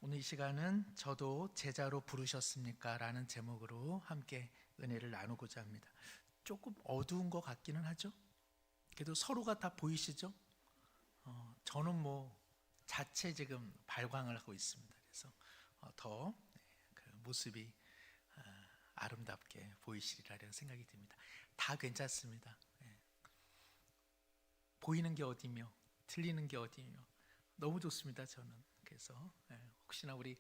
오늘 이 시간은 저도 제자로 부르셨습니까? 라는 제목으로 함께 은혜를 나누고자 합니다. 조금 어두운 것 같기는 하죠. 그래도 서로가 다 보이시죠? 저는 자체 지금 발광을 하고 있습니다. 그래서 더 그 모습이 아름답게 보이시리라는 생각이 듭니다. 다 괜찮습니다. 보이는 게 어디며 틀리는 게 어디며 너무 좋습니다. 저는 그래서 혹시나 우리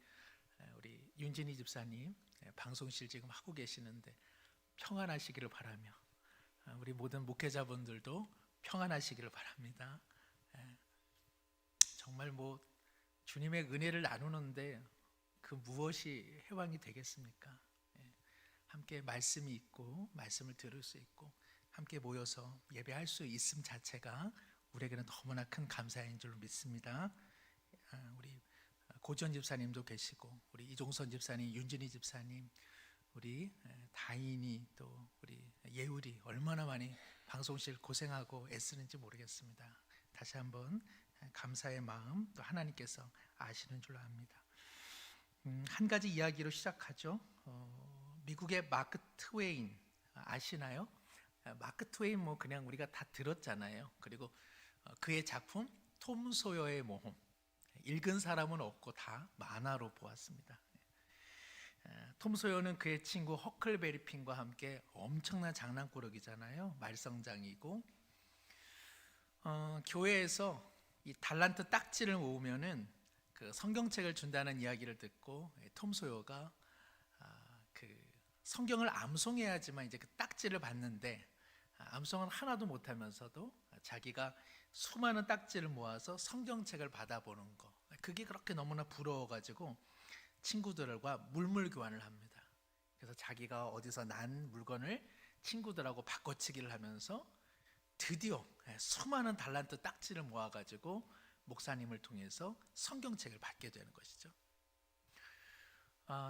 윤진희 집사님 방송실 지금 하고 계시는데 평안하시기를 바라며 우리 모든 목회자분들도 평안하시기를 바랍니다. 정말 주님의 은혜를 나누는데 그 무엇이 해방이 되겠습니까? 함께 말씀이 있고 말씀을 들을 수 있고 함께 모여서 예배할 수 있음 자체가 우리에게는 너무나 큰 감사인 줄 믿습니다. 우리 고지원 집사님도 계시고 우리 이종선 집사님, 윤진희 집사님, 우리 다인이 또 우리 예울이 얼마나 많이 방송실 고생하고 애쓰는지 모르겠습니다. 다시 한번 감사의 마음 또 하나님께서 아시는 줄 압니다. 한 가지 이야기로 시작하죠. 미국의 마크 트웨인 아시나요? 마크 트웨인 그냥 우리가 다 들었잖아요. 그리고 그의 작품 톰 소여의 모험 읽은 사람은 없고 다 만화로 보았습니다. 톰 소여는 그의 친구 허클베리 핀과 함께 엄청난 장난꾸러기잖아요. 말썽장이고 교회에서 이 달란트 딱지를 모으면은 그 성경책을 준다는 이야기를 듣고 톰 소여가 그 성경을 암송해야지만 이제 그 딱지를 받는데 암송은 하나도 못하면서도 자기가 수많은 딱지를 모아서 성경책을 받아보는 거, 그게 그렇게 너무나 부러워가지고 친구들과 물물 교환을 합니다. 그래서 자기가 어디서 난 물건을 친구들하고 바꿔치기를 하면서 드디어 수많은 달란트 딱지를 모아가지고 목사님을 통해서 성경책을 받게 되는 것이죠.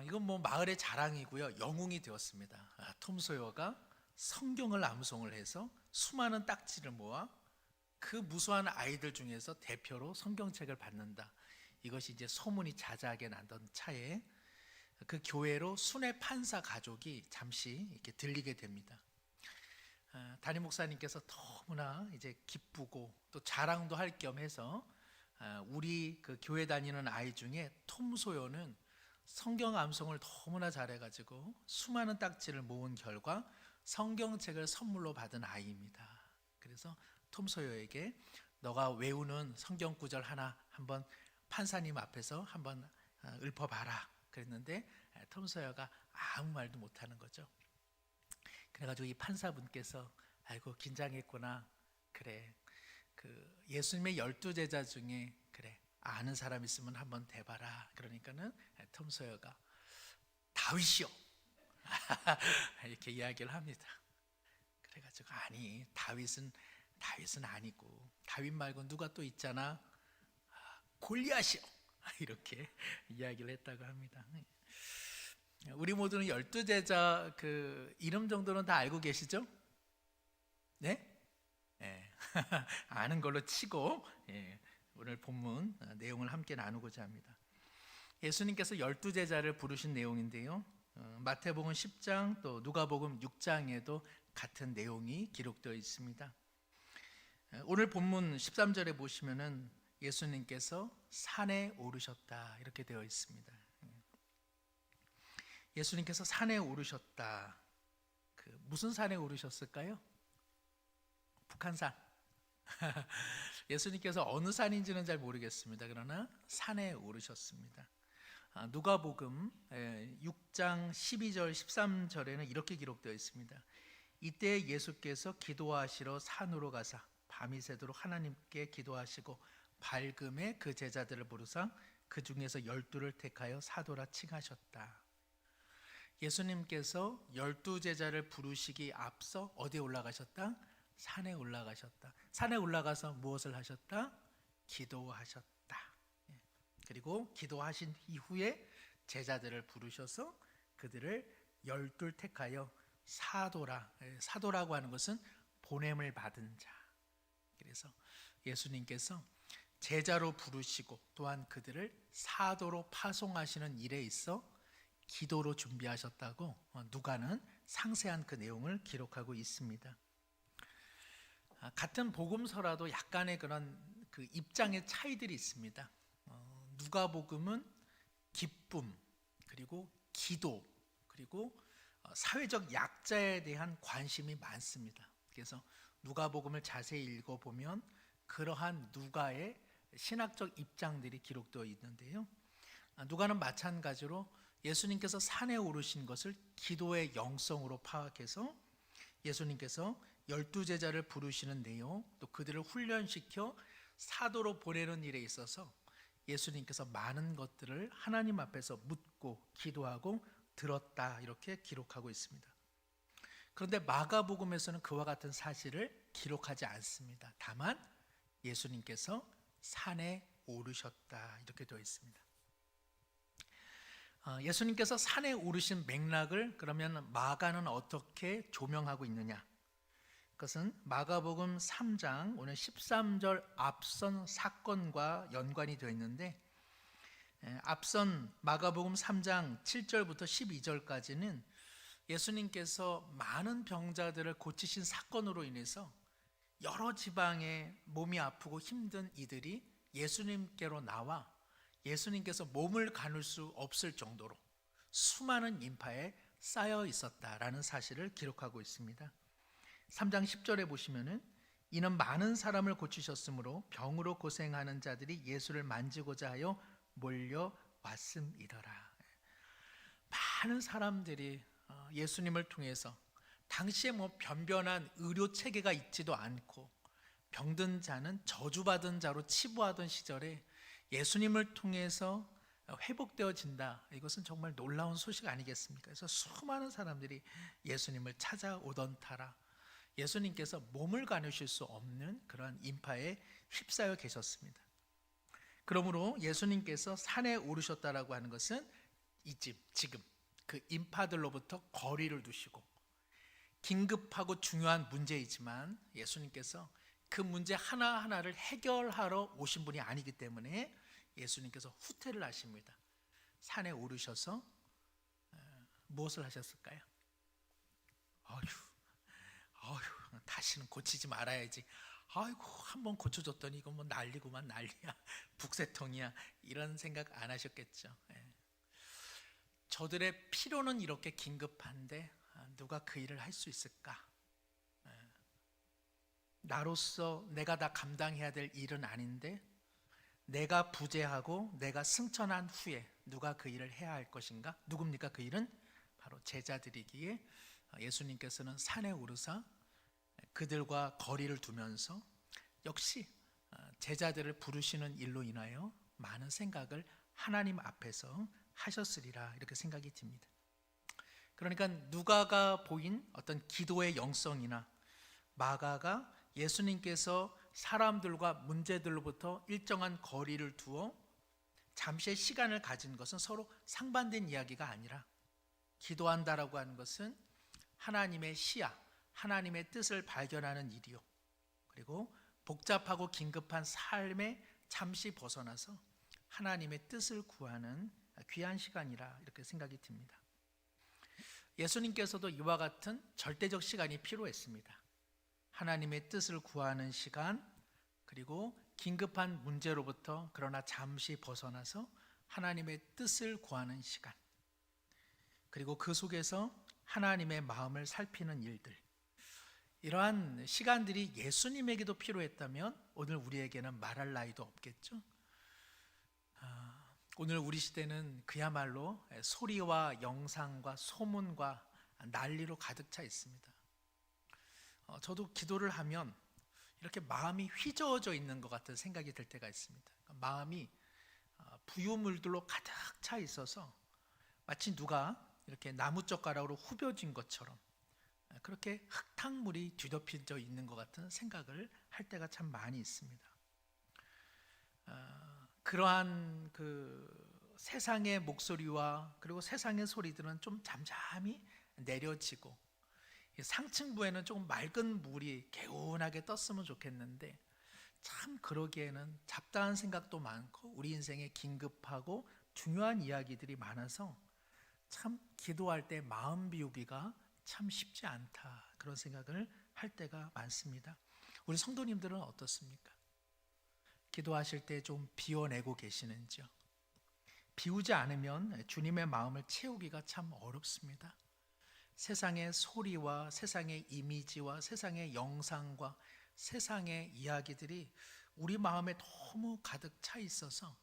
이건 마을의 자랑이고요, 영웅이 되었습니다. 톰 소여가 성경을 암송을 해서 수많은 딱지를 모아 그 무수한 아이들 중에서 대표로 성경책을 받는다. 이것이 이제 소문이 자자하게 나던 차에 그 교회로 순회 판사 가족이 잠시 이렇게 들리게 됩니다. 담임 목사님께서 너무나 이제 기쁘고 또 자랑도 할 겸해서 우리 그 교회 다니는 아이 중에 톰 소여는 성경 암송을 너무나 잘해가지고 수많은 딱지를 모은 결과 성경책을 선물로 받은 아이입니다. 그래서 톰 소여에게 너가 외우는 성경 구절 하나 한번 판사님 앞에서 한번 읊어봐라 그랬는데 톰 소여가 아무 말도 못하는 거죠. 그래가지고 이 판사분께서 아이고 긴장했구나, 그래 그 예수님의 12제자 중에 그래 아는 사람 있으면 한번 대봐라. 그러니까는 톰 소여가 다윗이요 이렇게 이야기를 합니다. 그래가지고 아니 다윗은 아니고 다윗 말고 누가 또 있잖아, 골리앗이요 이렇게 이야기를 했다고 합니다. 우리 모두는 12제자 그 이름 정도는 다 알고 계시죠? 네? 아는 걸로 치고 오늘 본문 내용을 함께 나누고자 합니다. 예수님께서 12제자를 부르신 내용인데요, 마태복음 10장 또 누가복음 6장에도 같은 내용이 기록되어 있습니다. 오늘 본문 13절에 보시면은 예수님께서 산에 오르셨다 이렇게 되어 있습니다. 예수님께서 산에 오르셨다. 그 무슨 산에 오르셨을까요? 북한산. 예수님께서 어느 산인지는 잘 모르겠습니다. 그러나 산에 오르셨습니다. 누가복음 6장 12절 13절에는 이렇게 기록되어 있습니다. 이때 예수께서 기도하시러 산으로 가사 밤이 새도록 하나님께 기도하시고 밝음에 그 제자들을 부르사 그 중에서 12를 택하여 사도라 칭하셨다. 예수님께서 12제자를 부르시기 앞서 어디에 올라가셨다? 산에 올라가셨다. 산에 올라가서 무엇을 하셨다? 기도하셨다. 그리고 기도하신 이후에 제자들을 부르셔서 그들을 12 택하여 사도라. 사도라고 하는 것은 보냄을 받은 자. 그래서 예수님께서 제자로 부르시고 또한 그들을 사도로 파송하시는 일에 있어 기도로 준비하셨다고 누가는 상세한 그 내용을 기록하고 있습니다. 같은 복음서라도 약간의 그런 그 입장의 차이들이 있습니다. 누가복음은 기쁨, 그리고 기도, 그리고 사회적 약자에 대한 관심이 많습니다. 그래서 누가복음을 자세히 읽어보면 그러한 누가의 신학적 입장들이 기록되어 있는데요. 누가는 마찬가지로 예수님께서 산에 오르신 것을 기도의 영성으로 파악해서 예수님께서 12제자를 부르시는 내용, 또 그들을 훈련시켜 사도로 보내는 일에 있어서 예수님께서 많은 것들을 하나님 앞에서 묻고 기도하고 들었다, 이렇게 기록하고 있습니다. 그런데 마가복음에서는 그와 같은 사실을 기록하지 않습니다. 다만 예수님께서 산에 오르셨다, 이렇게 되어 있습니다. 예수님께서 산에 오르신 맥락을 그러면 마가는 어떻게 조명하고 있느냐? 그것은 마가복음 3장 오늘 13절 앞선 사건과 연관이 되어 있는데, 앞선 마가복음 3장 7절부터 12절까지는 예수님께서 많은 병자들을 고치신 사건으로 인해서 여러 지방에 몸이 아프고 힘든 이들이 예수님께로 나와 예수님께서 몸을 가눌 수 없을 정도로 수많은 인파에 쌓여 있었다라는 사실을 기록하고 있습니다. 3장 10절에 보시면은 이는 많은 사람을 고치셨으므로 병으로 고생하는 자들이 예수를 만지고자 하여 몰려왔음이더라. 많은 사람들이 예수님을 통해서 당시에 변변한 의료 체계가 있지도 않고 병든 자는 저주받은 자로 치부하던 시절에 예수님을 통해서 회복되어진다. 이것은 정말 놀라운 소식 아니겠습니까? 그래서 수많은 사람들이 예수님을 찾아오던 터라 예수님께서 몸을 가누실 수 없는 그런 인파에 휩싸여 계셨습니다. 그러므로 예수님께서 산에 오르셨다라고 하는 것은 지금 그 인파들로부터 거리를 두시고 긴급하고 중요한 문제이지만 예수님께서 그 문제 하나하나를 해결하러 오신 분이 아니기 때문에 예수님께서 후퇴를 하십니다. 산에 오르셔서 무엇을 하셨을까요? 다시는 고치지 말아야지. 아이고, 한번 고쳐줬더니 이건 난리구만, 난리야, 북새통이야, 이런 생각 안 하셨겠죠. 저들의 필요는 이렇게 긴급한데 누가 그 일을 할 수 있을까? 나로서 내가 다 감당해야 될 일은 아닌데 내가 부재하고 내가 승천한 후에 누가 그 일을 해야 할 것인가? 누굽니까? 그 일은 바로 제자들이기에 예수님께서는 산에 오르사 그들과 거리를 두면서 역시 제자들을 부르시는 일로 인하여 많은 생각을 하나님 앞에서 하셨으리라, 이렇게 생각이 듭니다. 그러니까 누가가 보인 어떤 기도의 영성이나 마가가 예수님께서 사람들과 문제들로부터 일정한 거리를 두어 잠시의 시간을 가진 것은 서로 상반된 이야기가 아니라, 기도한다라고 하는 것은 하나님의 시야, 하나님의 뜻을 발견하는 일이요, 그리고 복잡하고 긴급한 삶에 잠시 벗어나서 하나님의 뜻을 구하는 귀한 시간이라, 이렇게 생각이 듭니다. 예수님께서도 이와 같은 절대적 시간이 필요했습니다. 하나님의 뜻을 구하는 시간, 그리고 긴급한 문제로부터 그러나 잠시 벗어나서 하나님의 뜻을 구하는 시간, 그리고 그 속에서 하나님의 마음을 살피는 일들, 이러한 시간들이 예수님에게도 필요했다면 오늘 우리에게는 말할 나위도 없겠죠. 오늘 우리 시대는 그야말로 소리와 영상과 소문과 난리로 가득 차 있습니다. 저도 기도를 하면 이렇게 마음이 휘저어져 있는 것 같은 생각이 들 때가 있습니다. 마음이 부유물들로 가득 차 있어서 마치 누가 이렇게 나무젓가락으로 후벼진 것처럼 그렇게 흙탕물이 뒤덮여져 있는 것 같은 생각을 할 때가 참 많이 있습니다. 그러한 그 세상의 목소리와 그리고 세상의 소리들은 좀 잠잠히 내려지고 상층부에는 조금 맑은 물이 개운하게 떴으면 좋겠는데 참 그러기에는 잡다한 생각도 많고 우리 인생에 긴급하고 중요한 이야기들이 많아서 참 기도할 때 마음 비우기가 참 쉽지 않다, 그런 생각을 할 때가 많습니다. 우리 성도님들은 어떻습니까? 기도하실 때 좀 비워내고 계시는지요? 비우지 않으면 주님의 마음을 채우기가 참 어렵습니다. 세상의 소리와 세상의 이미지와 세상의 영상과 세상의 이야기들이 우리 마음에 너무 가득 차 있어서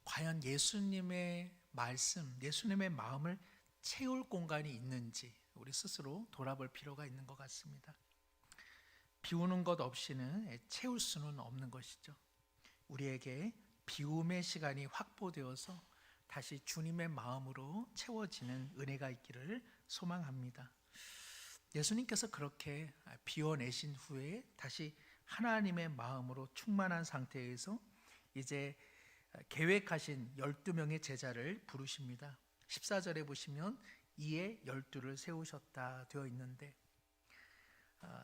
과연 예수님의 말씀, 예수님의 마음을 채울 공간이 있는지 우리 스스로 돌아볼 필요가 있는 것 같습니다. 비우는 것 없이는 채울 수는 없는 것이죠. 우리에게 비움의 시간이 확보되어서 다시 주님의 마음으로 채워지는 은혜가 있기를 소망합니다. 예수님께서 그렇게 비워내신 후에 다시 하나님의 마음으로 충만한 상태에서 이제 계획하신 12명의 제자를 부르십니다. 14절에 보시면 이에 12를 세우셨다 되어 있는데,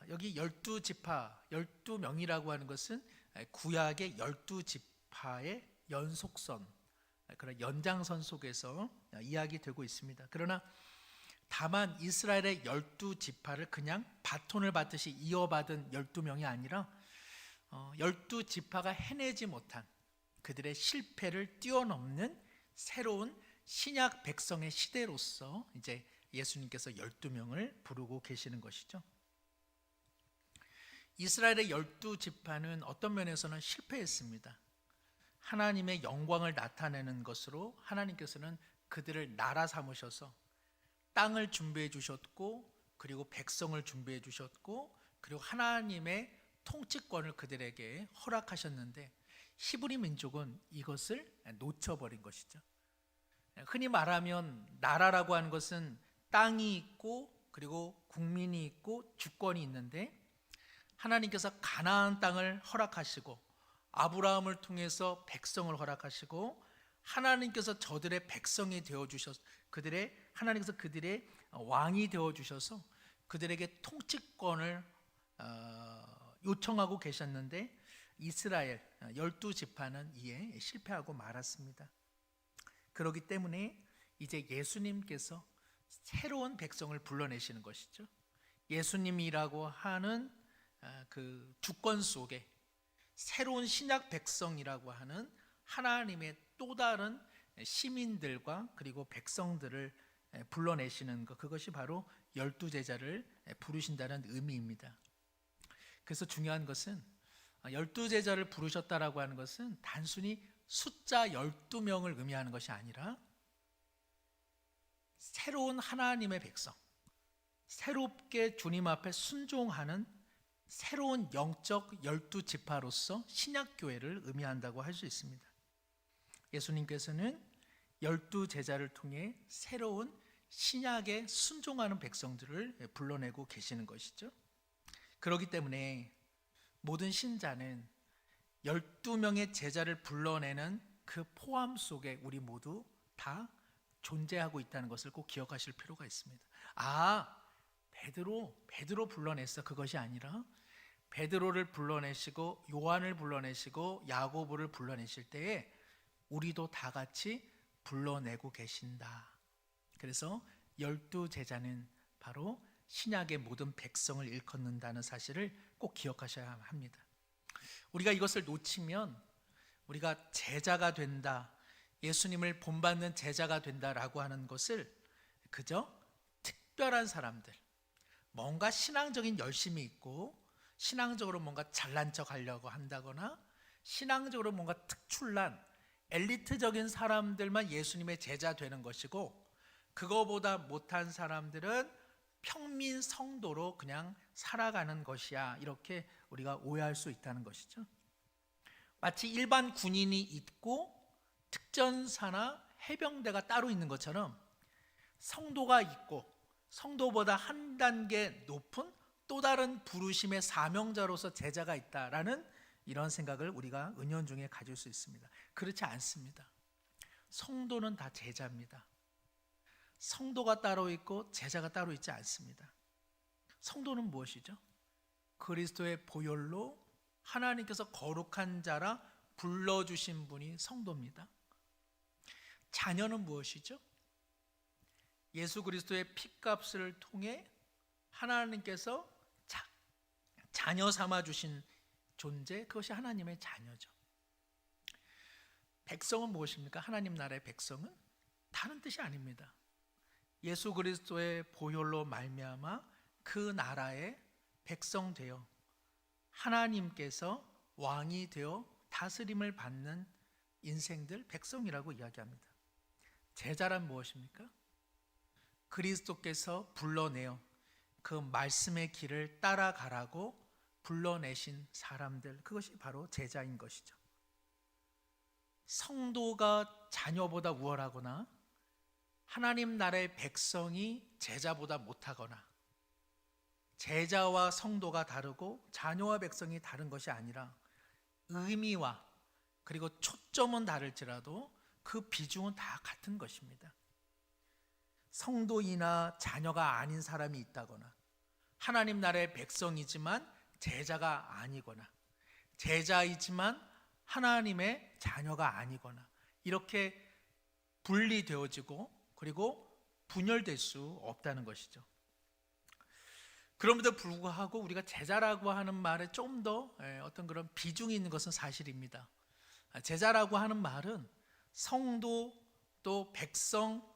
여기 12지파, 12명이라고 하는 것은 구약의 12지파의 연속선, 그런 연장선 속에서 이야기되고 있습니다. 그러나 다만 이스라엘의 12지파를 그냥 바톤을 받듯이 이어받은 12명이 아니라 12지파가 해내지 못한 그들의 실패를 뛰어넘는 새로운 신약 백성의 시대로서 이제 예수님께서 12명을 부르고 계시는 것이죠. 이스라엘의 12지파는 어떤 면에서는 실패했습니다. 하나님의 영광을 나타내는 것으로 하나님께서는 그들을 나라 삼으셔서 땅을 준비해 주셨고, 그리고 백성을 준비해 주셨고, 그리고 하나님의 통치권을 그들에게 허락하셨는데 히브리 민족은 이것을 놓쳐버린 것이죠. 흔히 말하면 나라라고 하는 것은 땅이 있고 그리고 국민이 있고 주권이 있는데, 하나님께서 가나안 땅을 허락하시고 아브라함을 통해서 백성을 허락하시고 하나님께서 저들의 백성이 되어 주셔서 하나님께서 그들의 왕이 되어 주셔서 그들에게 통치권을 요청하고 계셨는데, 이스라엘 12지파는 이에 실패하고 말았습니다. 그렇기 때문에 이제 예수님께서 새로운 백성을 불러내시는 것이죠. 예수님이라고 하는 그 주권 속에 새로운 신약 백성이라고 하는 하나님의 또 다른 시민들과 그리고 백성들을 불러내시는 것, 그것이 바로 12제자를 부르신다는 의미입니다. 그래서 중요한 것은 12제자를 부르셨다라고 하는 것은 단순히 숫자 12명을 의미하는 것이 아니라 새로운 하나님의 백성, 새롭게 주님 앞에 순종하는 새로운 영적 12지파로서 신약교회를 의미한다고 할 수 있습니다. 예수님께서는 12제자를 통해 새로운 신약에 순종하는 백성들을 불러내고 계시는 것이죠. 그렇기 때문에 모든 신자는 12명의 제자를 불러내는 그 포함 속에 우리 모두 다 존재하고 있다는 것을 꼭 기억하실 필요가 있습니다. 베드로 불러냈어, 그것이 아니라 베드로를 불러내시고 요한을 불러내시고 야고보를 불러내실 때에 우리도 다 같이 불러내고 계신다. 그래서 12제자는 바로 신약의 모든 백성을 일컫는다는 사실을 꼭 기억하셔야 합니다. 우리가 이것을 놓치면 우리가 제자가 된다, 예수님을 본받는 제자가 된다라고 하는 것을 그저 특별한 사람들, 뭔가 신앙적인 열심이 있고 신앙적으로 뭔가 잘난 척 하려고 한다거나 신앙적으로 뭔가 특출난 엘리트적인 사람들만 예수님의 제자 되는 것이고, 그거보다 못한 사람들은 평민 성도로 그냥 살아가는 것이야, 이렇게 우리가 오해할 수 있다는 것이죠. 마치 일반 군인이 있고 특전사나 해병대가 따로 있는 것처럼 성도가 있고 성도보다 한 단계 높은 또 다른 부르심의 사명자로서 제자가 있다라는 이런 생각을 우리가 은연중에 가질 수 있습니다. 그렇지 않습니다. 성도는 다 제자입니다. 성도가 따로 있고 제자가 따로 있지 않습니다. 성도는 무엇이죠? 그리스도의 보혈로 하나님께서 거룩한 자라 불러주신 분이 성도입니다. 자녀는 무엇이죠? 예수 그리스도의 피값을 통해 하나님께서 자녀 삼아 주신 존재, 그것이 하나님의 자녀죠. 백성은 무엇입니까? 하나님 나라의 백성은 다른 뜻이 아닙니다. 예수 그리스도의 보혈로 말미암아 그 나라의 백성 되어 하나님께서 왕이 되어 다스림을 받는 인생들, 백성이라고 이야기합니다. 제자란 무엇입니까? 그리스도께서 불러내어 그 말씀의 길을 따라가라고 불러내신 사람들, 그것이 바로 제자인 것이죠. 성도가 자녀보다 우월하거나 하나님 나라의 백성이 제자보다 못하거나 제자와 성도가 다르고 자녀와 백성이 다른 것이 아니라 의미와 그리고 초점은 다를지라도 그 비중은 다 같은 것입니다. 성도이나 자녀가 아닌 사람이 있다거나 하나님 나라의 백성이지만 제자가 아니거나 제자이지만 하나님의 자녀가 아니거나 이렇게 분리되어지고 그리고 분열될 수 없다는 것이죠. 그럼에도 불구하고 우리가 제자라고 하는 말에 좀 더 어떤 그런 비중이 있는 것은 사실입니다. 제자라고 하는 말은 성도 또 백성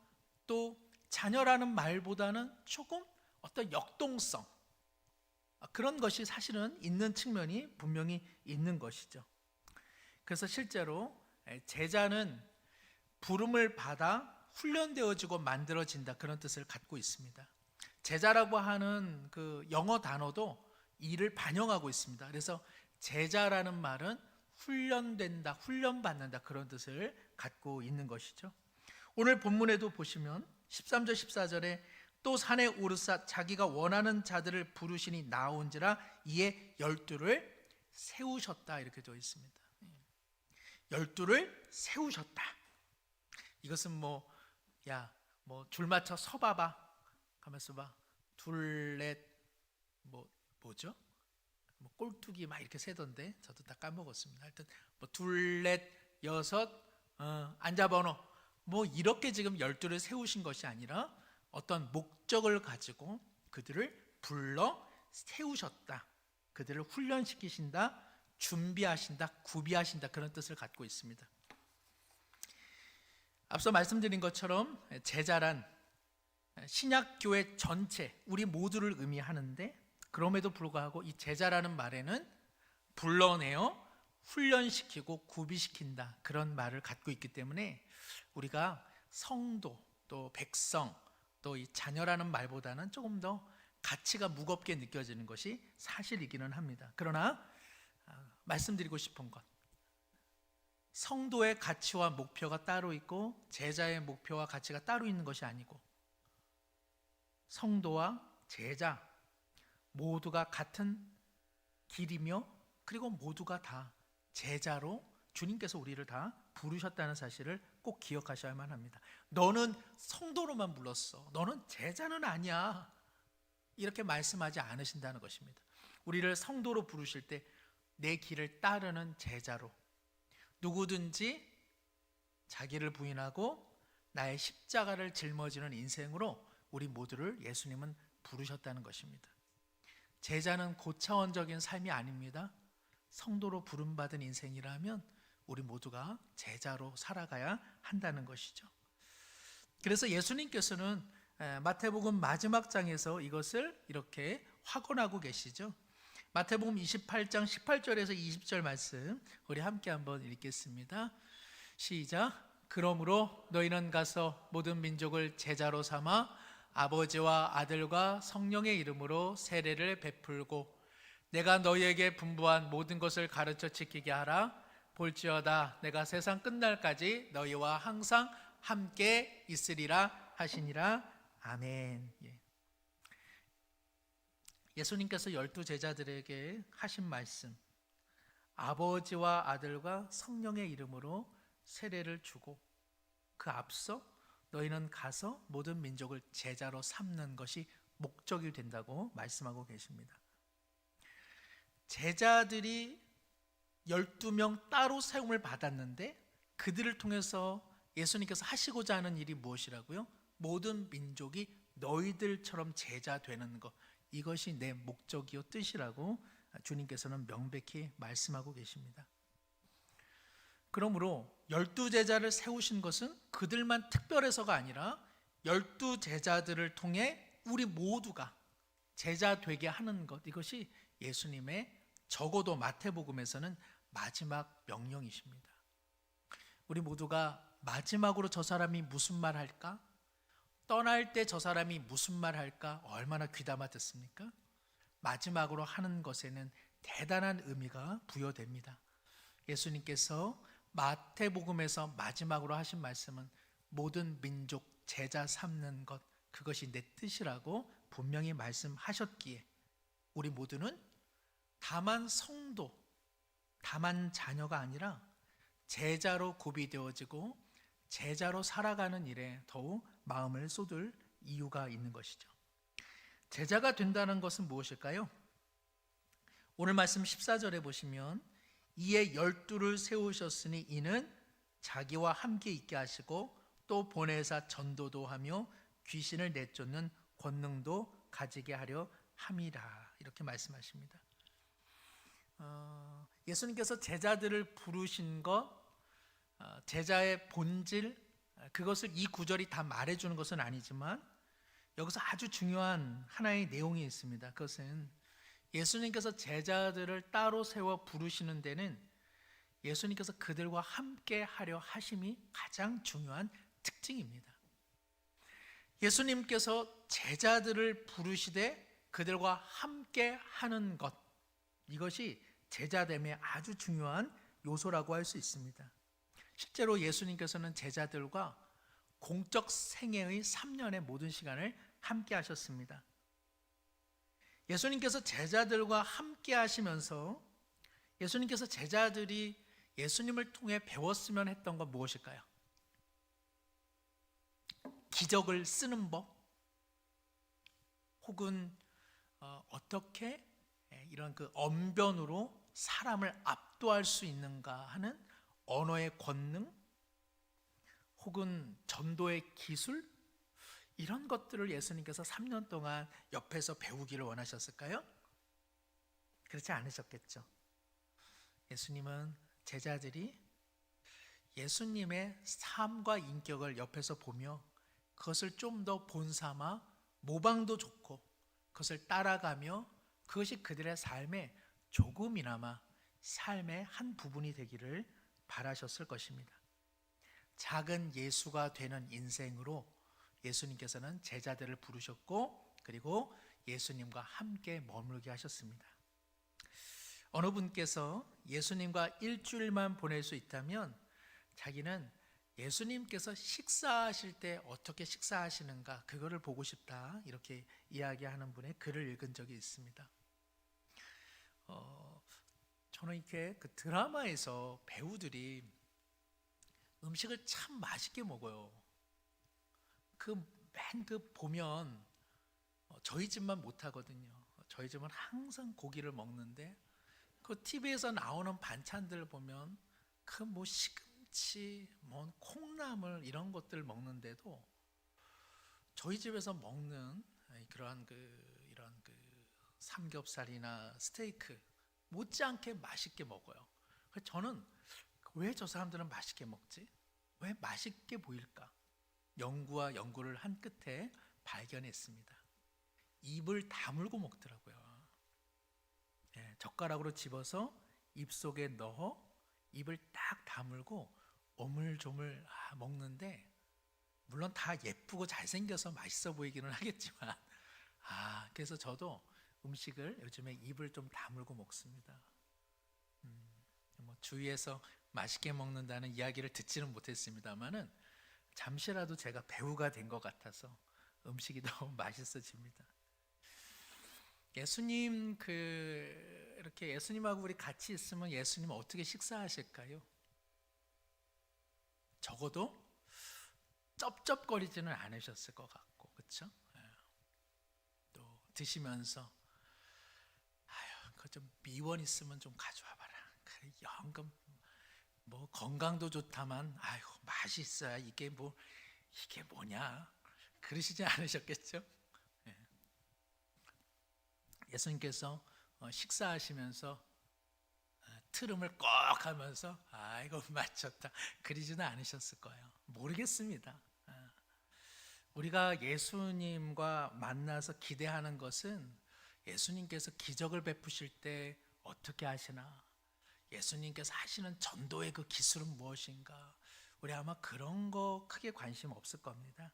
또 자녀라는 말보다는 조금 어떤 역동성, 그런 것이 사실은 있는 측면이 분명히 있는 것이죠. 그래서 실제로 제자는 부름을 받아 훈련되어지고 만들어진다, 그런 뜻을 갖고 있습니다. 제자라고 하는 그 영어 단어도 이를 반영하고 있습니다. 그래서 제자라는 말은 훈련된다, 훈련받는다, 그런 뜻을 갖고 있는 것이죠. 오늘 본문에도 보시면 13절 14절에 또 산에 오르사 자기가 원하는 자들을 부르시니 나온지라 이에 12를 세우셨다, 이렇게 되어 있습니다. 12를 세우셨다. 이것은 줄 맞춰 서봐봐 가면서 봐 둘넷 뭐죠? 꼴뚜기 막 이렇게 세던데 저도 다 까먹었습니다. 하여튼 둘넷 여섯 앉아번호 이렇게 지금 12를 세우신 것이 아니라 어떤 목적을 가지고 그들을 불러 세우셨다, 그들을 훈련시키신다, 준비하신다, 구비하신다, 그런 뜻을 갖고 있습니다. 앞서 말씀드린 것처럼 제자란 신약교회 전체 우리 모두를 의미하는데, 그럼에도 불구하고 이 제자라는 말에는 불러내어 훈련시키고 구비시킨다, 그런 말을 갖고 있기 때문에 우리가 성도 또 백성 또 이 자녀라는 말보다는 조금 더 가치가 무겁게 느껴지는 것이 사실이기는 합니다. 그러나 말씀드리고 싶은 것, 성도의 가치와 목표가 따로 있고 제자의 목표와 가치가 따로 있는 것이 아니고 성도와 제자 모두가 같은 길이며 그리고 모두가 다 제자로 주님께서 우리를 다 부르셨다는 사실을 꼭 기억하셔야만 합니다. 너는 성도로만 불렀어, 너는 제자는 아니야, 이렇게 말씀하지 않으신다는 것입니다. 우리를 성도로 부르실 때 내 길을 따르는 제자로, 누구든지 자기를 부인하고 나의 십자가를 짊어지는 인생으로 우리 모두를 예수님은 부르셨다는 것입니다. 제자는 고차원적인 삶이 아닙니다. 성도로 부름받은 인생이라면 우리 모두가 제자로 살아가야 한다는 것이죠. 그래서 예수님께서는 마태복음 마지막 장에서 이것을 이렇게 확언하고 계시죠. 마태복음 28장 18절에서 20절 말씀 우리 함께 한번 읽겠습니다. 시작. 그러므로 너희는 가서 모든 민족을 제자로 삼아 아버지와 아들과 성령의 이름으로 세례를 베풀고 내가 너희에게 분부한 모든 것을 가르쳐 지키게 하라. 볼지어다 내가 세상 끝날까지 너희와 항상 함께 있으리라 하시니라. 아멘. 예수님께서 12제자들에게 하신 말씀, 아버지와 아들과 성령의 이름으로 세례를 주고 그 앞서 너희는 가서 모든 민족을 제자로 삼는 것이 목적이 된다고 말씀하고 계십니다. 제자들이 12명 따로 세움을 받았는데 그들을 통해서 예수님께서 하시고자 하는 일이 무엇이라고요? 모든 민족이 너희들처럼 제자 되는 것, 이것이 내 목적이요 뜻이라고 주님께서는 명백히 말씀하고 계십니다. 그러므로 12제자를 세우신 것은 그들만 특별해서가 아니라 12제자들을 통해 우리 모두가 제자 되게 하는 것, 이것이 예수님의 적어도 마태복음에서는 마지막 명령이십니다. 우리 모두가 마지막으로 저 사람이 무슨 말 할까? 떠날 때 저 사람이 무슨 말 할까? 얼마나 귀담아 듣습니까? 마지막으로 하는 것에는 대단한 의미가 부여됩니다. 예수님께서 마태복음에서 마지막으로 하신 말씀은 모든 민족 제자 삼는 것, 그것이 내 뜻이라고 분명히 말씀하셨기에 우리 모두는 다만 성도, 다만 자녀가 아니라 제자로 구비되어지고 제자로 살아가는 일에 더욱 마음을 쏟을 이유가 있는 것이죠. 제자가 된다는 것은 무엇일까요? 오늘 말씀 14절에 보시면 이에 12를 세우셨으니 이는 자기와 함께 있게 하시고 또 보내사 전도도 하며 귀신을 내쫓는 권능도 가지게 하려 함이라, 이렇게 말씀하십니다. 예수님께서 제자들을 부르신 것, 제자의 본질, 그것을 이 구절이 다 말해주는 것은 아니지만 여기서 아주 중요한 하나의 내용이 있습니다. 그것은 예수님께서 제자들을 따로 세워 부르시는 데는 예수님께서 그들과 함께 하려 하심이 가장 중요한 특징입니다. 예수님께서 제자들을 부르시되 그들과 함께 하는 것, 이것이 제자됨의 아주 중요한 요소라고 할 수 있습니다. 실제로 예수님께서는 제자들과 공적 생애의 3년의 모든 시간을 함께 하셨습니다. 예수님께서 제자들과 함께 하시면서 예수님께서 제자들이 예수님을 통해 배웠으면 했던 건 무엇일까요? 기적을 쓰는 법, 혹은 어떻게 이런 그 언변으로 사람을 압도할 수 있는가 하는 언어의 권능, 혹은 전도의 기술, 이런 것들을 예수님께서 3년 동안 옆에서 배우기를 원하셨을까요? 그렇지 않으셨겠죠. 예수님은 제자들이 예수님의 삶과 인격을 옆에서 보며 그것을 좀 더 본삼아 모방도 좋고 그것을 따라가며 그것이 그들의 삶에 조금이나마 삶의 한 부분이 되기를 바라셨을 것입니다. 작은 예수가 되는 인생으로 예수님께서는 제자들을 부르셨고 그리고 예수님과 함께 머물게 하셨습니다. 어느 분께서 예수님과 일주일만 보낼 수 있다면 자기는 예수님께서 식사하실 때 어떻게 식사하시는가, 그거를 보고 싶다, 이렇게 이야기하는 분의 글을 읽은 적이 있습니다. 저는 이렇게 그 드라마에서 배우들이 음식을 참 맛있게 먹어요. 그 보면 저희 집만 못하거든요. 저희 집은 항상 고기를 먹는데 그 TV에서 나오는 반찬들 보면 그 뭐 시금치, 뭐 콩나물 이런 것들 먹는데도 저희 집에서 먹는 그러한 이런 삼겹살이나 스테이크 못지않게 맛있게 먹어요. 그래서 저는 왜 저 사람들은 맛있게 먹지? 왜 맛있게 보일까? 연구와 연구를 한 끝에 발견했습니다. 입을 다물고 먹더라고요. 젓가락으로 집어서 입속에 넣어 입을 딱 다물고 오물조물 먹는데, 물론 다 예쁘고 잘생겨서 맛있어 보이기는 하겠지만 그래서 저도 음식을 요즘에 입을 좀 다물고 먹습니다. 뭐 주위에서 맛있게 먹는다는 이야기를 듣지는 못했습니다만은 잠시라도 제가 배우가 된 것 같아서 음식이 너무 맛있어집니다. 예수님 이렇게 예수님하고 우리 같이 있으면 예수님은 어떻게 식사하실까요? 적어도 쩝쩝거리지는 않으셨을 것 같고, 그렇죠? 또 드시면서 그거 좀 미원 있으면 좀 가져와 봐라. 영금 뭐 건강도 좋다만 아유 맛이 있어야 이게 뭐냐 그러시지 않으셨겠죠? 예. 예수님께서 식사하시면서 트름을 꼭 하면서 아이고 맞췄다 그러지는 않으셨을 거예요. 모르겠습니다. 우리가 예수님과 만나서 기대하는 것은 예수님께서 기적을 베푸실 때 어떻게 하시나, 예수님께서 하시는 전도의 그 기술은 무엇인가, 우리 아마 그런 거 크게 관심 없을 겁니다.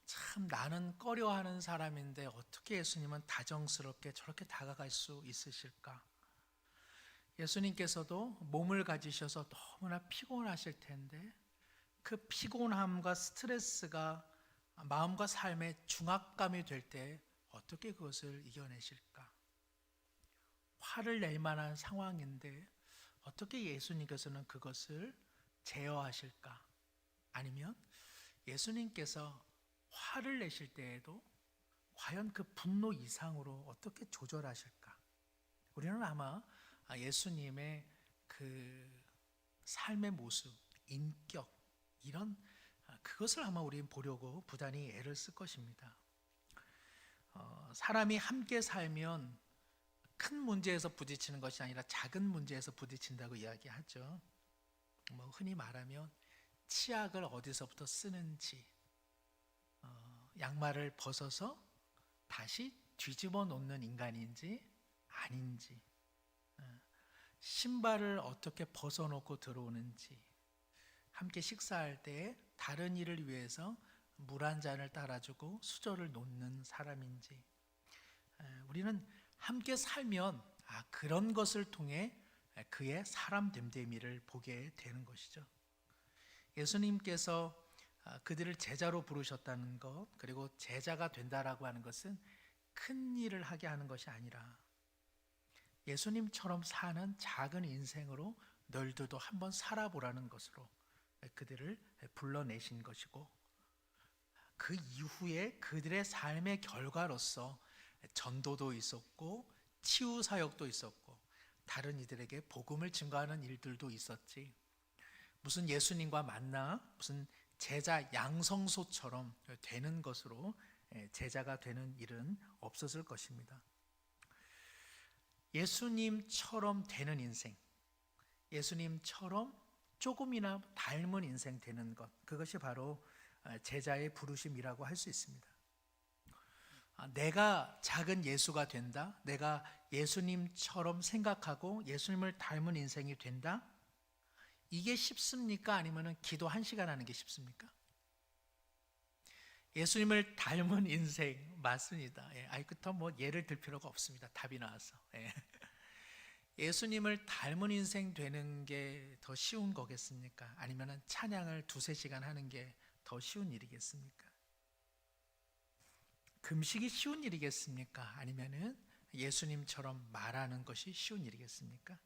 참 나는 꺼려하는 사람인데 어떻게 예수님은 다정스럽게 저렇게 다가갈 수 있으실까? 예수님께서도 몸을 가지셔서 너무나 피곤하실 텐데 그 피곤함과 스트레스가 마음과 삶의 중압감이 될 때 어떻게 그것을 이겨내실까? 화를 낼 만한 상황인데 어떻게 예수님께서는 그것을 제어하실까? 아니면 예수님께서 화를 내실 때에도 과연 그 분노 이상으로 어떻게 조절하실까? 우리는 아마 예수님의 그 삶의 모습, 인격 이런 그것을 아마 우리는 보려고 부단히 애를 쓸 것입니다. 사람이 함께 살면 큰 문제에서 부딪히는 것이 아니라 작은 문제에서 부딪힌다고 이야기하죠. 뭐 흔히 말하면 치약을 어디서부터 쓰는지, 양말을 벗어서 다시 뒤집어 놓는 인간인지 아닌지, 신발을 어떻게 벗어놓고 들어오는지, 함께 식사할 때 다른 이를 위해서 물 한 잔을 따라주고 수저를 놓는 사람인지, 우리는 함께 살면 그런 것을 통해 그의 사람 됨됨이를 보게 되는 것이죠. 예수님께서 그들을 제자로 부르셨다는 것, 그리고 제자가 된다라고 하는 것은 큰 일을 하게 하는 것이 아니라 예수님처럼 사는 작은 인생으로 너희들도 한번 살아보라는 것으로 그들을 불러내신 것이고, 그 이후에 그들의 삶의 결과로서 전도도 있었고 치유 사역도 있었고 다른 이들에게 복음을 증거하는 일들도 있었지, 무슨 예수님과 만나 무슨 제자 양성소처럼 되는 것으로 제자가 되는 일은 없었을 것입니다. 예수님처럼 되는 인생, 예수님처럼 조금이나 닮은 인생 되는 것, 그것이 바로 제자의 부르심이라고 할 수 있습니다. 내가 작은 예수가 된다, 내가 예수님처럼 생각하고 예수님을 닮은 인생이 된다, 이게 쉽습니까? 아니면 기도 1시간 하는 게 쉽습니까? 예수님을 닮은 인생 맞습니다. 그렇다 뭐 예를 들 필요가 없습니다. 답이 나와서. 예수님을 닮은 인생 되는 게 더 쉬운 거겠습니까? 아니면 찬양을 2-3시간 하는 게 더 쉬운 일이겠습니까? 금식이 쉬운 일이겠습니까? 아니면 예수님처럼 말하는 것이 쉬운 일이겠습니까?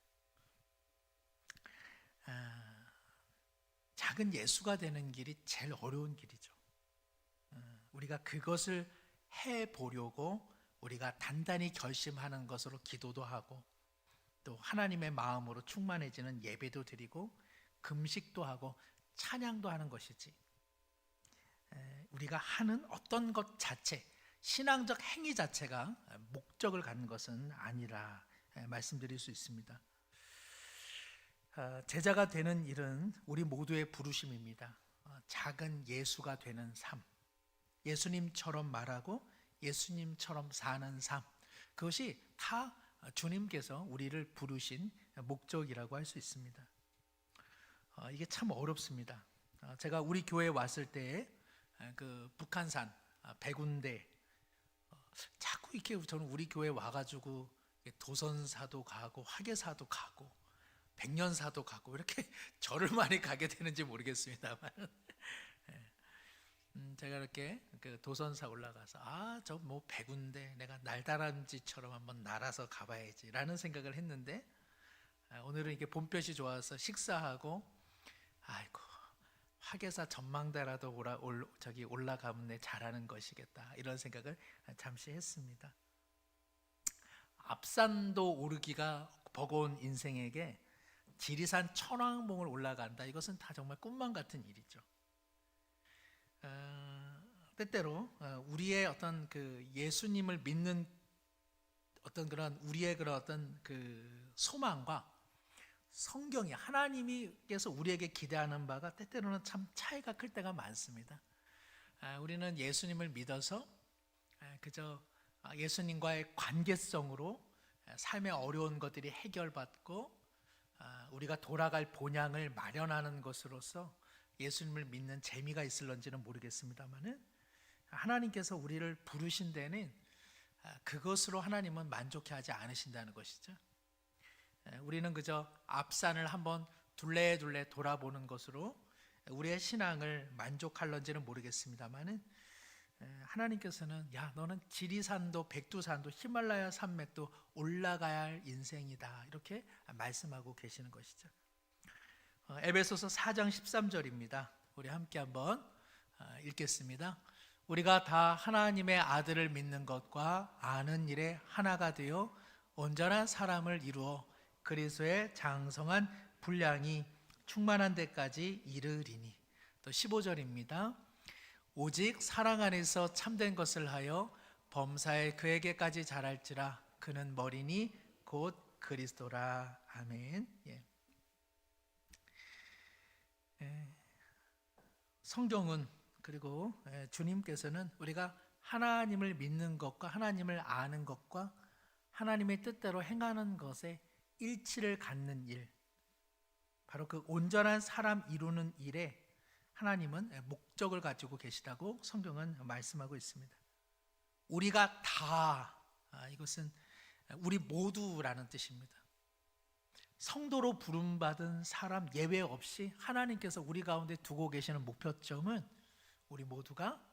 작은 예수가 되는 길이 제일 어려운 길이죠. 우리가 그것을 해보려고 우리가 단단히 결심하는 것으로 기도도 하고 또 하나님의 마음으로 충만해지는 예배도 드리고 금식도 하고 찬양도 하는 것이지, 우리가 하는 어떤 것 자체, 신앙적 행위 자체가 목적을 갖는 것은 아니라 말씀드릴 수 있습니다. 제자가 되는 일은 우리 모두의 부르심입니다. 작은 예수가 되는 삶, 예수님처럼 말하고 예수님처럼 사는 삶, 그것이 다 주님께서 우리를 부르신 목적이라고 할 수 있습니다. 이게 참 어렵습니다. 제가 우리 교회에 왔을 때 그 북한산 백운대 자꾸 이렇게 저는 우리 교회 와가지고 도선사도 가고 화계사도 가고 백년사도 가고 이렇게 절을 많이 가게 되는지 모르겠습니다만 제가 이렇게 그 도선사 올라가서 저 뭐 백운대 내가 날다람쥐처럼 한번 날아서 가봐야지라는 생각을 했는데, 오늘은 이게 봄볕이 좋아서 식사하고 아이고 화계사 전망대라도 올라가면 내 잘하는 것이겠다 이런 생각을 잠시 했습니다. 앞산도 오르기가 버거운 인생에게 지리산 천왕봉을 올라간다. 이것은 다 정말 꿈만 같은 일이죠. 때때로 우리의 어떤 그 예수님을 믿는 어떤 그런 우리의 그런 어떤 그 소망과 성경이 하나님께서 우리에게 기대하는 바가 때때로는 참 차이가 클 때가 많습니다. 우리는 예수님을 믿어서 그저 예수님과의 관계성으로 삶의 어려운 것들이 해결받고 우리가 돌아갈 본향을 마련하는 것으로서 예수님을 믿는 재미가 있을런지는 모르겠습니다만은 하나님께서 우리를 부르신 데는 그것으로 하나님은 만족해하지 않으신다는 것이죠. 우리는 그저 앞산을 한번 둘레둘레 돌아보는 것으로 우리의 신앙을 만족할런지는 모르겠습니다만은 하나님께서는 야 너는 지리산도 백두산도 히말라야 산맥도 올라가야 할 인생이다 이렇게 말씀하고 계시는 것이죠. 에베소서 4장 13절입니다. 우리 함께 한번 읽겠습니다. 우리가 다 하나님의 아들을 믿는 것과 아는 일에 하나가 되어 온전한 사람을 이루어 그리스도의 장성한 분량이 충만한 데까지 이르리니. 또 15절입니다. 오직 사랑 안에서 참된 것을 하여 범사에 그에게까지 자랄지라. 그는 머리니 곧 그리스도라. 아멘. 성경은 그리고 주님께서는 우리가 하나님을 믿는 것과 하나님을 아는 것과 하나님의 뜻대로 행하는 것에 일치를 갖는 일, 바로 그 온전한 사람 이루는 일에 하나님은 목적을 가지고 계시다고 성경은 말씀하고 있습니다. 우리가 다, 이것은 우리 모두라는 뜻입니다. 성도로 부름받은 사람 예외 없이 하나님께서 우리 가운데 두고 계시는 목표점은 우리 모두가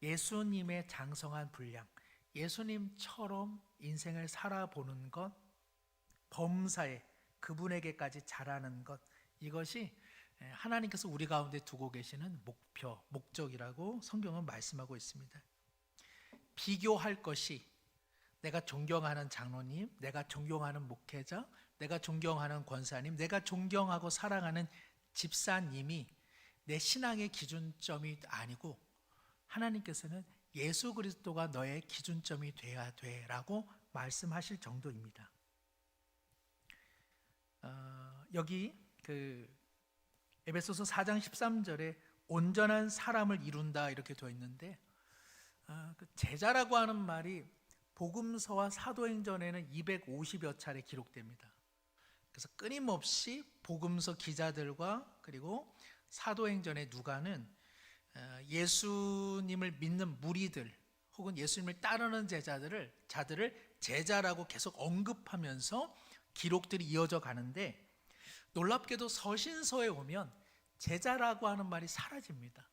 예수님의 장성한 분량, 예수님처럼 인생을 살아보는 것, 범사에 그분에게까지 자라는 것, 이것이 하나님께서 우리 가운데 두고 계시는 목표, 목적이라고 성경은 말씀하고 있습니다. 비교할 것이 내가 존경하는 장로님, 내가 존경하는 목회자, 내가 존경하는 권사님, 내가 존경하고 사랑하는 집사님이 내 신앙의 기준점이 아니고 하나님께서는 예수 그리스도가 너의 기준점이 돼야 돼라고 말씀하실 정도입니다. 여기 그 에베소서 4장 13절에 온전한 사람을 이룬다 이렇게 되어 있는데 그 제자라고 하는 말이 복음서와 사도행전에는 250여 차례 기록됩니다. 그래서 끊임없이 복음서 기자들과 그리고 사도행전의 누가는 예수님을 믿는 무리들 혹은 예수님을 따르는 자들을 제자라고 계속 언급하면서 기록들이 이어져 가는데 놀랍게도 서신서에 오면 제자라고 하는 말이 사라집니다.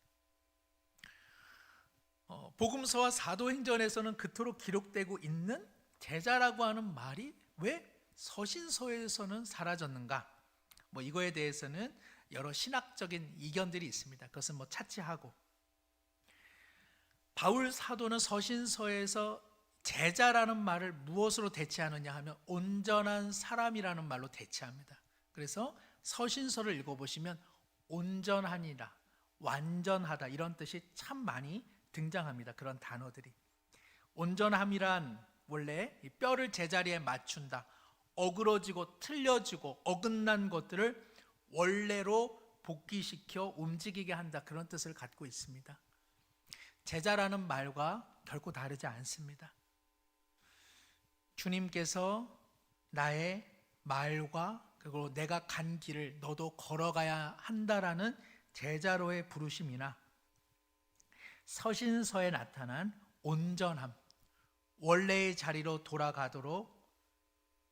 복음서와 사도행전에서는 그토록 기록되고 있는 제자라고 하는 말이 왜 서신서에서는 사라졌는가? 이거에 대해서는 여러 신학적인 이견들이 있습니다. 그것은 차치하고 바울 사도는 서신서에서 제자라는 말을 무엇으로 대체하느냐 하면 온전한 사람이라는 말로 대체합니다. 그래서 서신서를 읽어보시면 온전하니라, 완전하다 이런 뜻이 참 많이 등장합니다. 그런 단어들이. 온전함이란 원래 뼈를 제자리에 맞춘다, 어그러지고 틀려지고 어긋난 것들을 원래로 복귀시켜 움직이게 한다, 그런 뜻을 갖고 있습니다. 제자라는 말과 결코 다르지 않습니다. 주님께서 나의 말과 그리고 내가 간 길을 너도 걸어가야 한다라는 제자로의 부르심이나 서신서에 나타난 온전함, 원래의 자리로 돌아가도록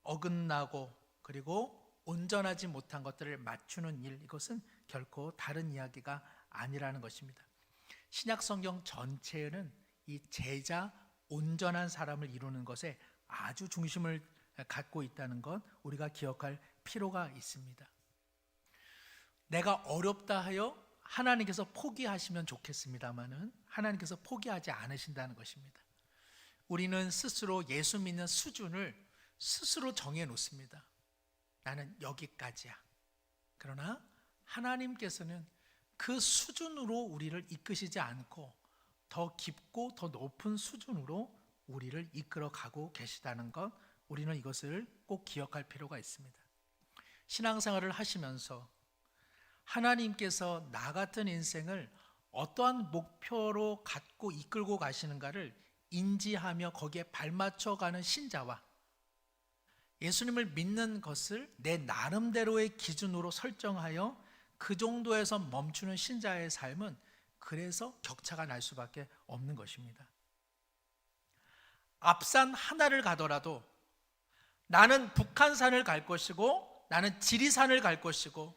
어긋나고 그리고 온전하지 못한 것들을 맞추는 일, 이것은 결코 다른 이야기가 아니라는 것입니다. 신약 성경 전체는 이 제자, 온전한 사람을 이루는 것에 아주 중심을 갖고 있다는 것 우리가 기억할 필요가 있습니다. 내가 어렵다 하여 하나님께서 포기하시면 좋겠습니다마는 하나님께서 포기하지 않으신다는 것입니다. 우리는 스스로 예수 믿는 수준을 스스로 정해 놓습니다. 나는 여기까지야. 그러나 하나님께서는 그 수준으로 우리를 이끄시지 않고 더 깊고 더 높은 수준으로 우리를 이끌어 가고 계시다는 것, 우리는 이것을 꼭 기억할 필요가 있습니다. 신앙생활을 하시면서 하나님께서 나 같은 인생을 어떠한 목표로 갖고 이끌고 가시는가를 인지하며 거기에 발맞춰 가는 신자와 예수님을 믿는 것을 내 나름대로의 기준으로 설정하여 그 정도에서 멈추는 신자의 삶은 그래서 격차가 날 수밖에 없는 것입니다. 앞산 하나를 가더라도 나는 북한산을 갈 것이고 나는 지리산을 갈 것이고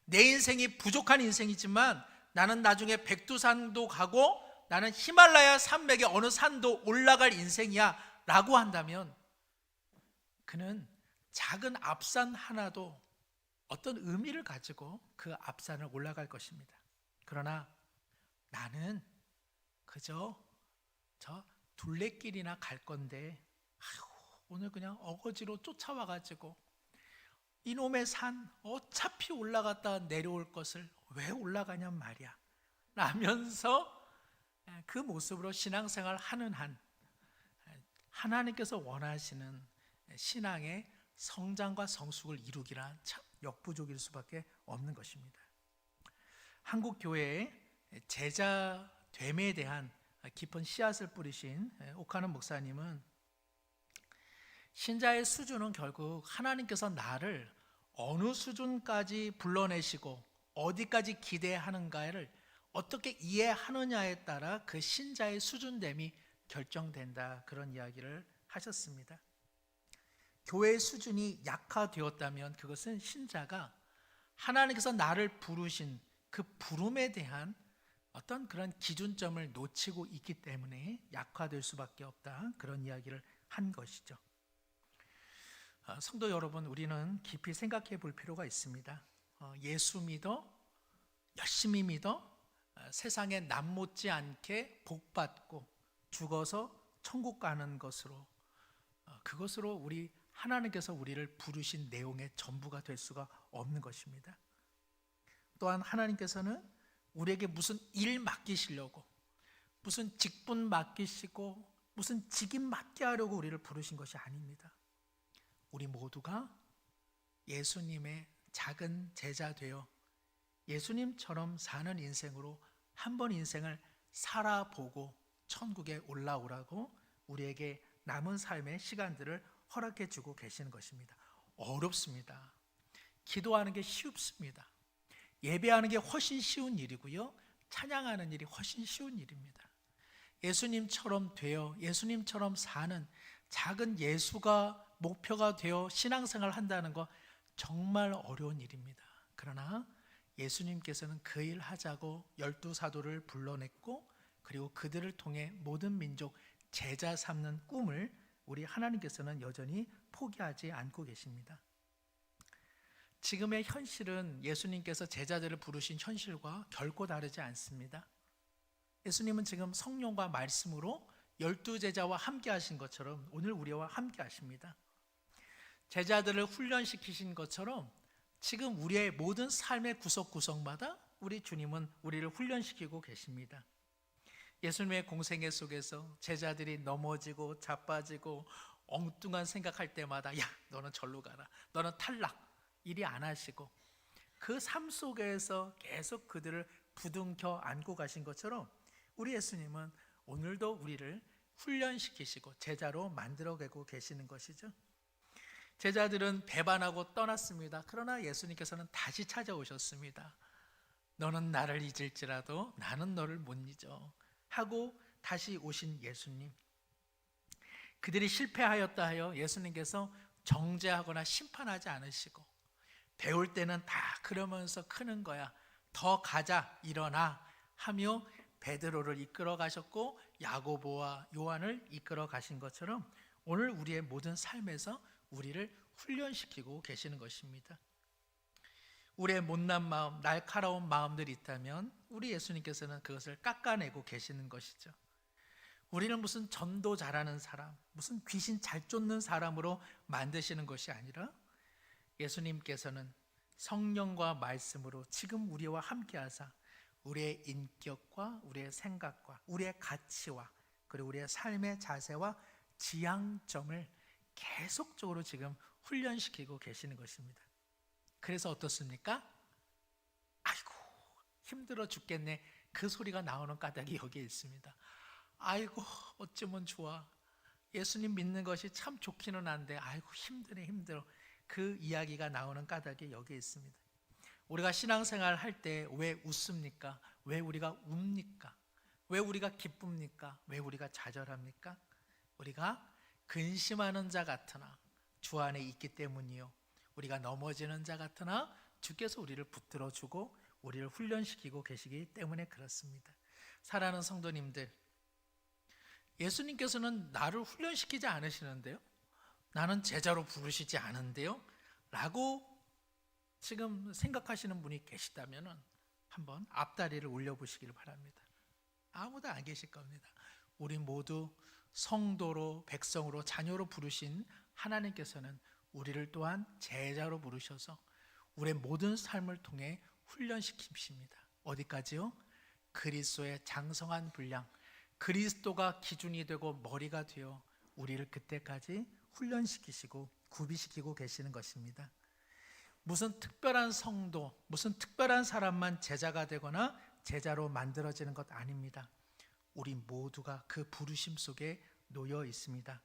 내 인생이 부족한 인생이지만 나는 나중에 백두산도 가고 나는 히말라야 산맥의 어느 산도 올라갈 인생이야 라고 한다면 그는 작은 앞산 하나도 어떤 의미를 가지고 그 앞산을 올라갈 것입니다. 그러나 나는 그저 저 둘레길이나 갈 건데 오늘 그냥 어거지로 쫓아와가지고 이놈의 산 어차피 올라갔다 내려올 것을 왜 올라가냔 말이야 라면서 그 모습으로 신앙생활 하는 한 하나님께서 원하시는 신앙의 성장과 성숙을 이루기란 참 역부족일 수밖에 없는 것입니다. 한국 교회의 제자됨에 대한 깊은 씨앗을 뿌리신 옥하는 목사님은 신자의 수준은 결국 하나님께서 나를 어느 수준까지 불러내시고 어디까지 기대하는가를 어떻게 이해하느냐에 따라 그 신자의 수준됨이 결정된다, 그런 이야기를 하셨습니다. 교회의 수준이 약화되었다면 그것은 신자가 하나님께서 나를 부르신 그 부름에 대한 어떤 그런 기준점을 놓치고 있기 때문에 약화될 수밖에 없다, 그런 이야기를 한 것이죠. 성도 여러분, 우리는 깊이 생각해 볼 필요가 있습니다. 예수 믿어, 열심히 믿어, 세상에 남 못지 않게 복받고 죽어서 천국 가는 것으로, 그것으로 우리 하나님께서 우리를 부르신 내용의 전부가 될 수가 없는 것입니다. 또한 하나님께서는 우리에게 무슨 일 맡기시려고, 무슨 직분 맡기시고 무슨 직임 맡게 하려고 우리를 부르신 것이 아닙니다. 우리 모두가 예수님의 작은 제자 되어 예수님처럼 사는 인생으로 한번 인생을 살아보고 천국에 올라오라고 우리에게 남은 삶의 시간들을 허락해 주고 계시는 것입니다. 어렵습니다. 기도하는 게 쉽습니다. 예배하는 게 훨씬 쉬운 일이고요, 찬양하는 일이 훨씬 쉬운 일입니다. 예수님처럼 되어 예수님처럼 사는 작은 예수가 목표가 되어 신앙생활을 한다는 거 정말 어려운 일입니다. 그러나 예수님께서는 그 일 하자고 12사도를 불러냈고 그리고 그들을 통해 모든 민족 제자 삼는 꿈을 우리 하나님께서는 여전히 포기하지 않고 계십니다. 지금의 현실은 예수님께서 제자들을 부르신 현실과 결코 다르지 않습니다. 예수님은 지금 성령과 말씀으로 12제자와 함께 하신 것처럼 오늘 우리와 함께 하십니다. 제자들을 훈련시키신 것처럼 지금 우리의 모든 삶의 구석구석마다 우리 주님은 우리를 훈련시키고 계십니다. 예수님의 공생애 속에서 제자들이 넘어지고 자빠지고 엉뚱한 생각할 때마다 야, 너는 절로 가라, 너는 탈락, 이리 안 하시고 그 삶 속에서 계속 그들을 부둥켜 안고 가신 것처럼 우리 예수님은 오늘도 우리를 훈련시키시고 제자로 만들어가고 계시는 것이죠. 제자들은 배반하고 떠났습니다. 그러나 예수님께서는 다시 찾아오셨습니다. 너는 나를 잊을지라도 나는 너를 못 잊어 하고 다시 오신 예수님, 그들이 실패하였다 하여 예수님께서 정죄하거나 심판하지 않으시고 배울 때는 다 그러면서 크는 거야, 더 가자, 일어나 하며 베드로를 이끌어 가셨고 야고보와 요한을 이끌어 가신 것처럼 오늘 우리의 모든 삶에서 우리를 훈련시키고 계시는 것입니다. 우리의 못난 마음, 날카로운 마음들이 있다면 우리 예수님께서는 그것을 깎아내고 계시는 것이죠. 우리를 무슨 전도 잘하는 사람, 무슨 귀신 잘 쫓는 사람으로 만드시는 것이 아니라 예수님께서는 성령과 말씀으로 지금 우리와 함께 하사 우리의 인격과 우리의 생각과 우리의 가치와 그리고 우리의 삶의 자세와 지향점을 계속적으로 지금 훈련시키고 계시는 것입니다. 그래서 어떻습니까? 아이고 힘들어 죽겠네, 그 소리가 나오는 까닭이 여기에 있습니다. 아이고 어쩌면 좋아, 예수님 믿는 것이 참 좋기는 한데 아이고 힘드네 힘들어, 그 이야기가 나오는 까닭이 여기에 있습니다. 우리가 신앙생활 할 때 왜 웃습니까? 왜 우리가 웁니까? 왜 우리가 기쁩니까? 왜 우리가 좌절합니까? 우리가 근심하는 자 같으나 주 안에 있기 때문이요, 우리가 넘어지는 자 같으나 주께서 우리를 붙들어주고 우리를 훈련시키고 계시기 때문에 그렇습니다. 사랑하는 성도님들, 예수님께서는 나를 훈련시키지 않으시는데요, 나는 제자로 부르시지 않은데요 라고 지금 생각하시는 분이 계시다면 한번 앞다리를 올려보시길 바랍니다. 아무도 안 계실 겁니다. 우리 모두 성도로, 백성으로, 자녀로 부르신 하나님께서는 우리를 또한 제자로 부르셔서 우리의 모든 삶을 통해 훈련시키십니다. 어디까지요? 그리스도의 장성한 분량, 그리스도가 기준이 되고 머리가 되어 우리를 그때까지 훈련시키시고 구비시키고 계시는 것입니다. 무슨 특별한 성도, 무슨 특별한 사람만 제자가 되거나 제자로 만들어지는 것 아닙니다. 우리 모두가 그 부르심 속에 놓여 있습니다.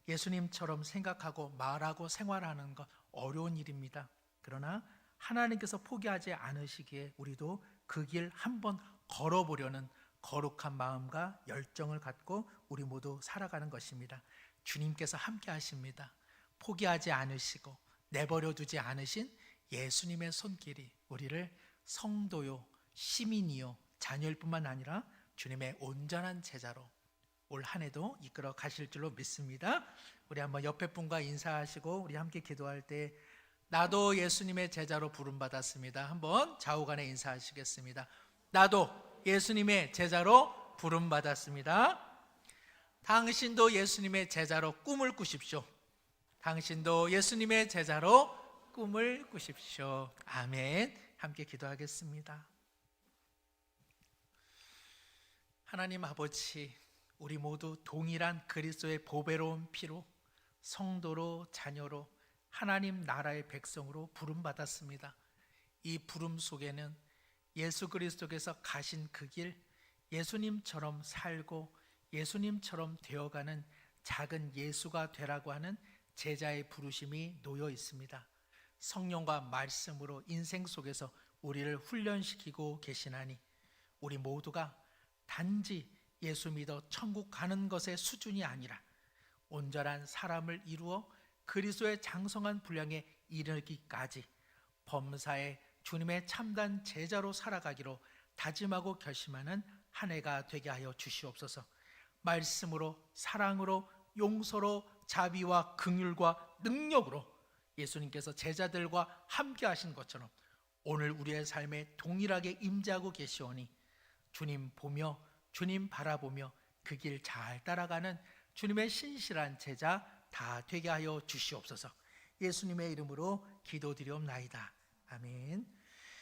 예수님처럼 생각하고 말하고 생활하는 것 어려운 일입니다. 그러나 하나님께서 포기하지 않으시기에 우리도 그 길 한번 걸어보려는 거룩한 마음과 열정을 갖고 우리 모두 살아가는 것입니다. 주님께서 함께 하십니다. 포기하지 않으시고 내버려 두지 않으신 예수님의 손길이 우리를 성도요, 시민이요, 자녀일 뿐만 아니라 주님의 온전한 제자로 올 한 해도 이끌어 가실 줄로 믿습니다. 우리 한번 옆에 분과 인사하시고 우리 함께 기도할 때 나도 예수님의 제자로 부름받았습니다. 한번 좌우간에 인사하시겠습니다. 나도 예수님의 제자로 부름받았습니다. 당신도 예수님의 제자로 꿈을 꾸십시오. 당신도 예수님의 제자로 꿈을 꾸십시오. 아멘. 함께 기도하겠습니다. 하나님 아버지, 우리 모두 동일한 그리스도의 보배로운 피로 성도로, 자녀로, 하나님 나라의 백성으로 부름받았습니다. 이 부름 속에는 예수 그리스도께서 가신 그 길, 예수님처럼 살고 예수님처럼 되어가는 작은 예수가 되라고 하는 제자의 부르심이 놓여 있습니다. 성령과 말씀으로 인생 속에서 우리를 훈련시키고 계시나니 우리 모두가 단지 예수 믿어 천국 가는 것의 수준이 아니라 온전한 사람을 이루어 그리스도의 장성한 분량에 이르기까지 범사에 주님의 참된 제자로 살아가기로 다짐하고 결심하는 한 해가 되게 하여 주시옵소서. 말씀으로, 사랑으로, 용서로, 자비와 긍휼과 능력으로 예수님께서 제자들과 함께 하신 것처럼 오늘 우리의 삶에 동일하게 임재하고 계시오니 주님 보며 주님 바라보며 그 길 잘 따라가는 주님의 신실한 제자 다 되게 하여 주시옵소서. 예수님의 이름으로 기도드리옵나이다. 아멘.